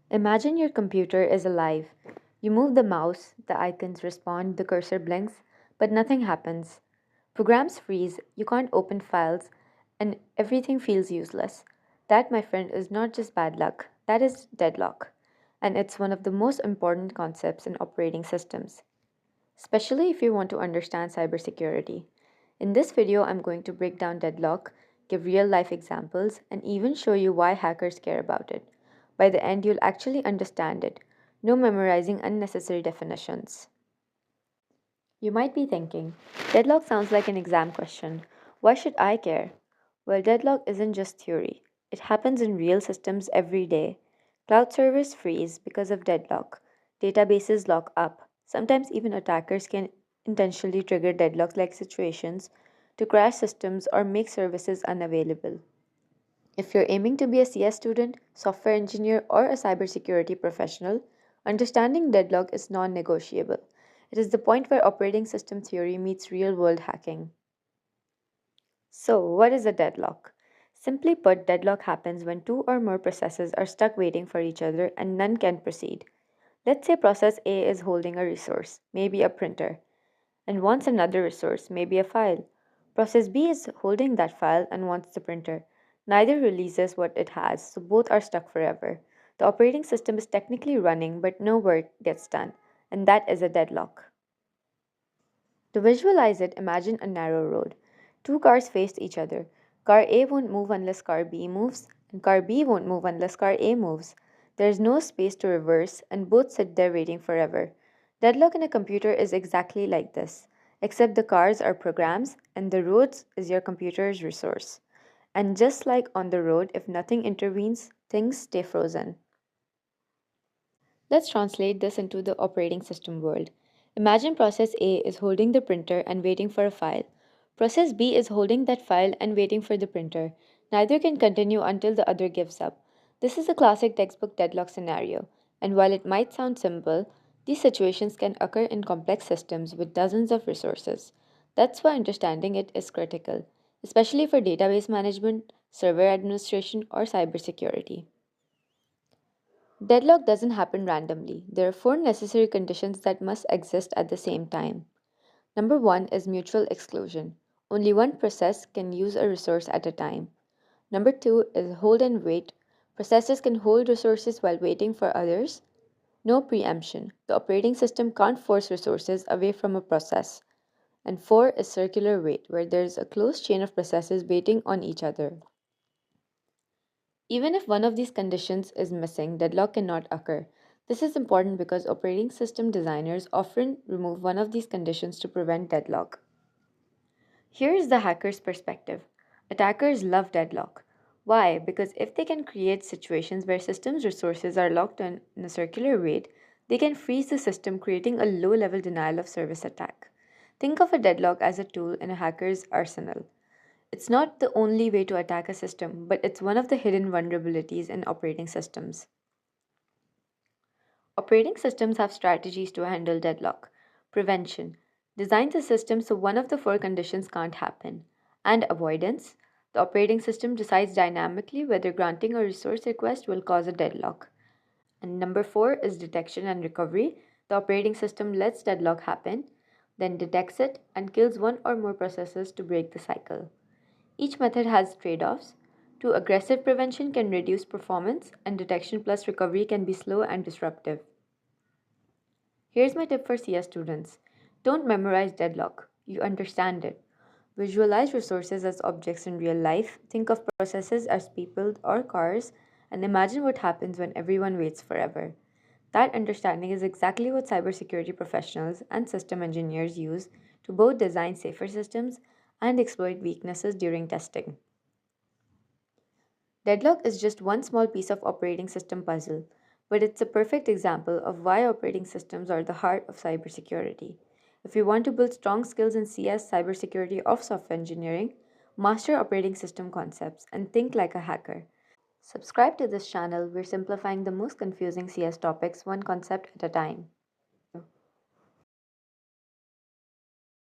Imagine your computer is alive. You move the mouse, the icons respond, the cursor blinks, but nothing happens. Programs freeze, you can't open files, and everything feels useless. That, my friend, is not just bad luck, that is deadlock. And it's one of the most important concepts in operating systems, especially if you want to understand cybersecurity. In this video, I'm going to break down deadlock, give real life examples, and even show you why hackers care about it. By the end, you'll actually understand it. No memorizing unnecessary definitions. You might be thinking, deadlock sounds like an exam question. Why should I care? Well, deadlock isn't just theory, it happens in real systems every day. Cloud servers freeze because of deadlock, databases lock up. Sometimes even attackers can intentionally trigger deadlock like situations to crash systems or make services unavailable. If you're aiming to be a CS student, software engineer, or a cybersecurity professional, understanding deadlock is non negotiable. It is the point where operating system theory meets real world hacking. So, what is a deadlock? Simply put, deadlock happens when two or more processes are stuck waiting for each other and none can proceed. Let's say process A is holding a resource, maybe a printer, and wants another resource, maybe a file. Process B is holding that file and wants the printer. Neither releases what it has, so both are stuck forever. The operating system is technically running, but no work gets done, and that is a deadlock. To visualize it, imagine a narrow road. Two cars face each other. Car A won't move unless car B moves, and car B won't move unless car A moves. There is no space to reverse, and both sit there waiting forever. Deadlock in a computer is exactly like this, except the cars are programs and the roads is your computer's resource. And just like on the road, if nothing intervenes, things stay frozen. Let's translate this into the operating system world. Imagine process A is holding the printer and waiting for a file. Process B is holding that file and waiting for the printer. Neither can continue until the other gives up. This is a classic textbook deadlock scenario, and while it might sound simple, these situations can occur in complex systems with dozens of resources. That's why understanding it is critical, especially for database management, server administration, or cybersecurity. Deadlock doesn't happen randomly. There are four necessary conditions that must exist at the same time. Number one is mutual exclusion. Only one process can use a resource at a time. Number two is hold and wait. Processes can hold resources while waiting for others. No preemption. The operating system can't force resources away from a process. And four is circular wait, where there is a closed chain of processes waiting on each other. Even if one of these conditions is missing, deadlock cannot occur. This is important because operating system designers often remove one of these conditions to prevent deadlock. Here is the hacker's perspective. Attackers love deadlock. Why? Because if they can create situations where systems resources are locked in a circular wait, they can freeze the system, creating a low level denial of service attack. Think of a deadlock as a tool in a hacker's arsenal. It's not the only way to attack a system, but it's one of the hidden vulnerabilities in operating systems. Operating systems have strategies to handle deadlock. Prevention designs a system so one of the four conditions can't happen. And avoidance the operating system decides dynamically whether granting a resource request will cause a deadlock. And number four is detection and recovery. The operating system lets deadlock happen, then detects it and kills one or more processes to break the cycle. Each method has trade offs. Too aggressive prevention can reduce performance, and detection plus recovery can be slow and disruptive. Here's my tip for CS students: don't memorize deadlock, you understand it. Visualize resources as objects in real life, think of processes as people or cars, and imagine what happens when everyone waits forever. That understanding is exactly what cybersecurity professionals and system engineers use to both design safer systems and exploit weaknesses during testing. Deadlock is just one small piece of operating system puzzle, but it's a perfect example of why operating systems are the heart of cybersecurity. If you want to build strong skills in CS, cybersecurity, or software engineering, master operating system concepts and think like a hacker. Subscribe to this channel. We're simplifying the most confusing CS topics one concept at a time.